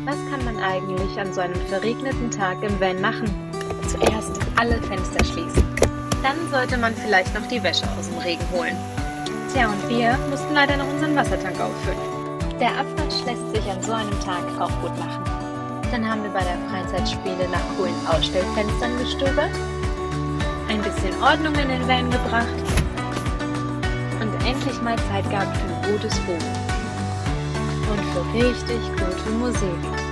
Was kann man eigentlich an so einem verregneten Tag im Van machen? Zuerst alle Fenster schließen. Dann sollte man vielleicht noch die Wäsche aus dem Regen holen. Tja, und wir mussten leider noch unseren Wassertank auffüllen. Der Abwasch lässt sich an so einem Tag auch gut machen. Dann haben wir bei der Freizeitspiele nach coolen Ausstellfenstern gestöbert, ein bisschen Ordnung in den Van gebracht und endlich mal Zeit gehabt für ein gutes Buch. Und für richtig gute Musik.